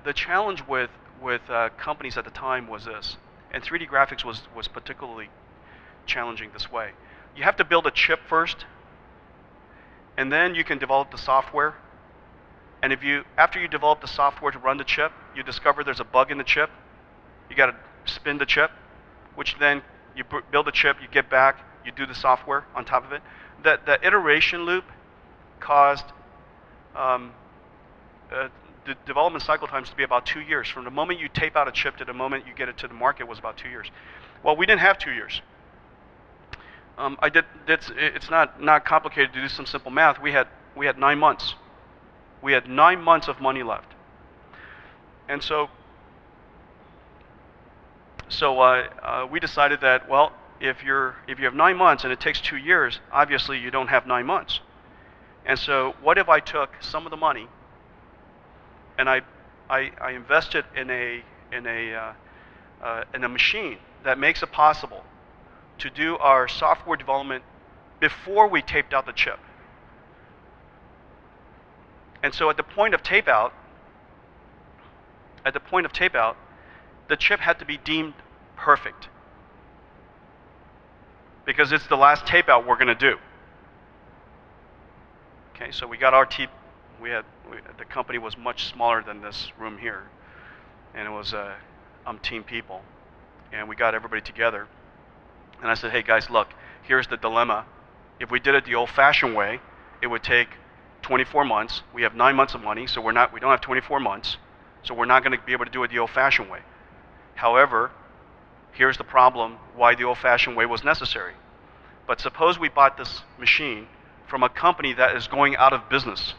the challenge with companies at the time was this, and 3D graphics was particularly challenging this way. You have to build a chip first, and then you can develop the software. And after you develop the software to run the chip, you discover there's a bug in the chip, you got to spin the chip, which then you build the chip, you get back, you do the software on top of it. The iteration loop caused the development cycle times to be about 2 years. From the moment you tape out a chip to the moment you get it to the market was about 2 years. Well, we didn't have 2 years. It's not complicated to do some simple math. We had 9 months. We had 9 months of money left. And so we decided that, well, if you have 9 months and it takes 2 years, obviously you don't have 9 months. And so what if I took some of the money and I invested in a machine that makes it possible to do our software development before we taped out the chip. And so at the point of tape out, the chip had to be deemed perfect, because it's the last tape out we're going to do. Okay, so we got our the company was much smaller than this room here, and it was umpteen people, and we got everybody together, and I said, hey guys, look, here's the dilemma. If we did it the old-fashioned way, it would take 24 months. We have 9 months of money, so we don't have 24 months, so we're not going to be able to do it the old-fashioned way. However, here's the problem why the old-fashioned way was necessary. But suppose we bought this machine from a company that is going out of business.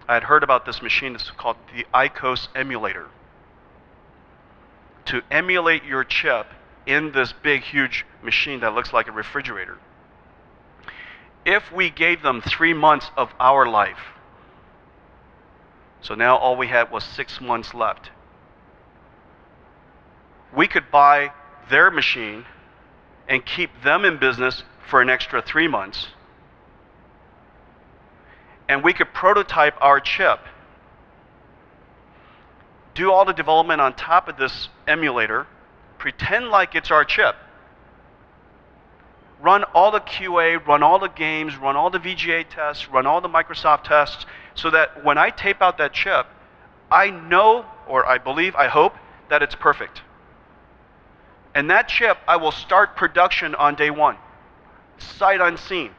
I had heard about this machine. It's called the ICOS emulator. To emulate your chip in this big, huge machine that looks like a refrigerator. If we gave them 3 months of our life, so now all we had was 6 months left, we could buy their machine and keep them in business for an extra 3 months. And we could prototype our chip, do all the development on top of this emulator, pretend like it's our chip, run all the QA, run all the games, run all the VGA tests, run all the Microsoft tests, so that when I tape out that chip, I know, or I believe, I hope, that it's perfect. And that chip, I will start production on day 1, sight unseen.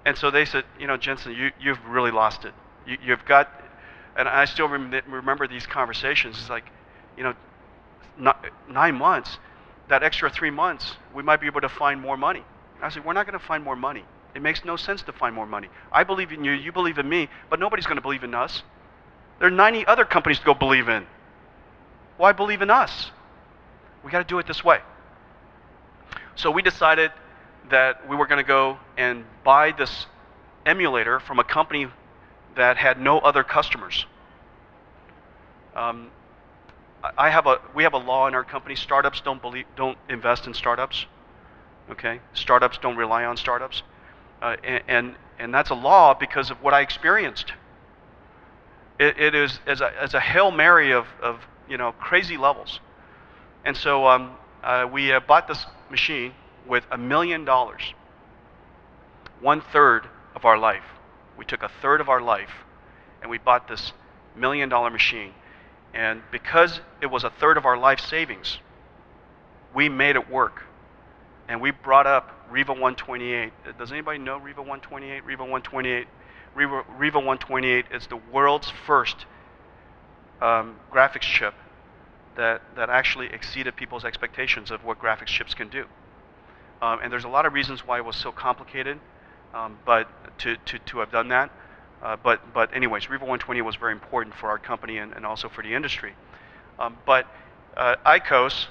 And so they said, you know, Jensen, you've really lost it. You've got, and I still remember these conversations. It's like, you know, 9 months, that extra 3 months, we might be able to find more money. I said, we're not going to find more money. It makes no sense to find more money. I believe in you, you believe in me, but nobody's going to believe in us. There are 90 other companies to go believe in. Why believe in us? We got to do it this way. So we decided that we were going to go and buy this emulator from a company that had no other customers. We have a law in our company: startups don't invest in startups. Okay, startups don't rely on startups, and that's a law because of what I experienced. It is as a Hail Mary of you know, crazy levels. And so we bought this machine with $1 million, 1/3 of our life. We took 1/3 of our life and we bought this $1 million machine. And because it was 1/3 of our life savings, we made it work. And we brought up Riva 128. Does anybody know Riva 128? Riva 128 is the world's first graphics chip that actually exceeded people's expectations of what graphics chips can do. And there's a lot of reasons why it was so complicated, but to have done that. But anyways, Riva 128 was very important for our company and also for the industry. But ICOS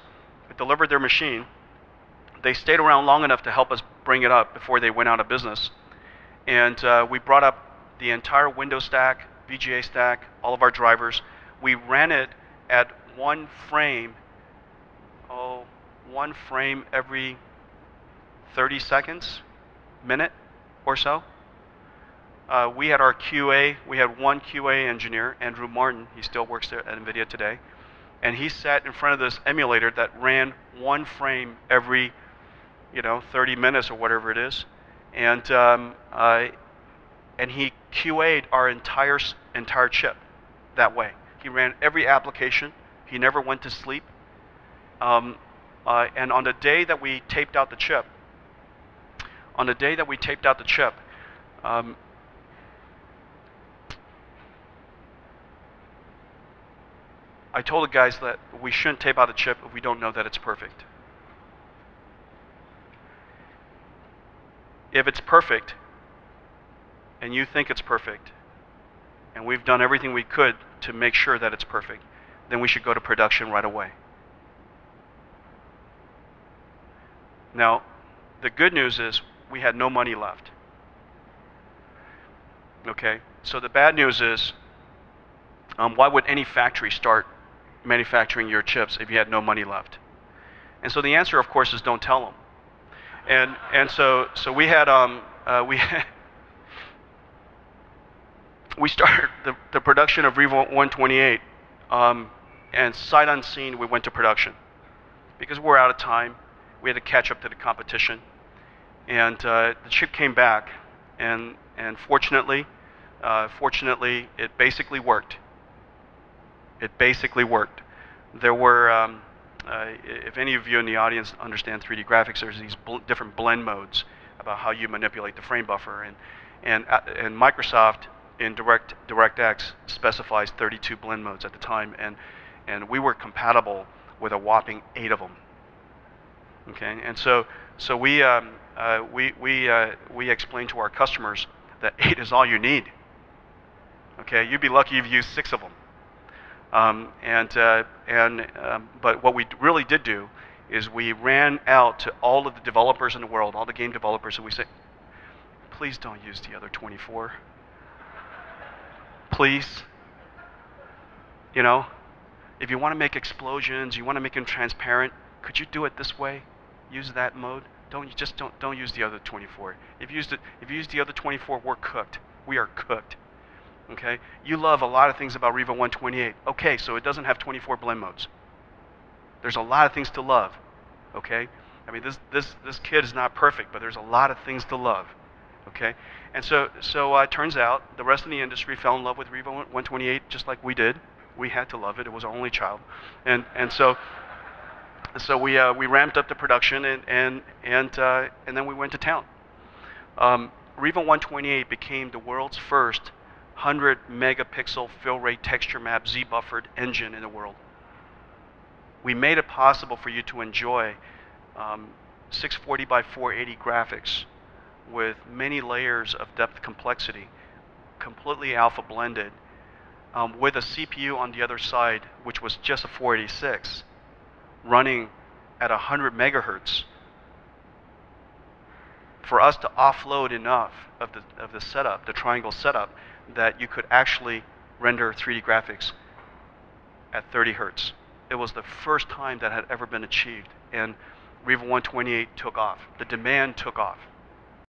delivered their machine. They stayed around long enough to help us bring it up before they went out of business. And we brought up the entire Windows stack, VGA stack, all of our drivers. We ran it at one frame every 30 seconds, minute or so. we had our QA, we had one QA engineer, Andrew Martin, he still works there at NVIDIA today, and he sat in front of this emulator that ran one frame every, 30 minutes or whatever it is, and he QA'd our entire chip that way. He ran every application. He never went to sleep. And on the day that we taped out the chip, I told the guys that we shouldn't tape out the chip if we don't know that it's perfect. If it's perfect, and you think it's perfect, and we've done everything we could to make sure that it's perfect, then we should go to production right away. Now, the good news is we had no money left. Okay, so the bad news is, why would any factory start manufacturing your chips if you had no money left? And so the answer, of course, is don't tell them. And so we had we started the production of Riva 128, and sight unseen we went to production because we're out of time. We had to catch up to the competition, and the chip came back, and fortunately, it basically worked. It basically worked. There were, if any of you in the audience understand 3D graphics, there's these different blend modes about how you manipulate the frame buffer, and Microsoft in DirectX specifies 32 blend modes at the time, and we were compatible with a whopping 8 of them. Okay, and so we explained to our customers that 8 is all you need. Okay, you'd be lucky if you used 6 of them. But what we really did do is we ran out to all of the developers in the world, all the game developers, and we said, please don't use the other 24. Please. If you want to make explosions, you want to make them transparent, could you do it this way? Use that mode. Don't use the other 24. If you use the other 24, we're cooked. We are cooked. Okay? You love a lot of things about Riva 128. Okay, so it doesn't have 24 blend modes. There's a lot of things to love. Okay? I mean, this kid is not perfect, but there's a lot of things to love. Okay? And so it turns out the rest of the industry fell in love with Riva 128 just like we did. We had to love it. It was our only child. And so we ramped up the production, and then we went to town. Riva 128 became the world's first 100 megapixel fill rate texture map Z-buffered engine in the world. We made it possible for you to enjoy 640 by 480 graphics with many layers of depth complexity, completely alpha blended, with a CPU on the other side, which was just a 486, running at 100 megahertz. For us to offload enough of the setup, the triangle setup, that you could actually render 3D graphics at 30 hertz. It was the first time that had ever been achieved, and Riva 128 took off. The demand took off.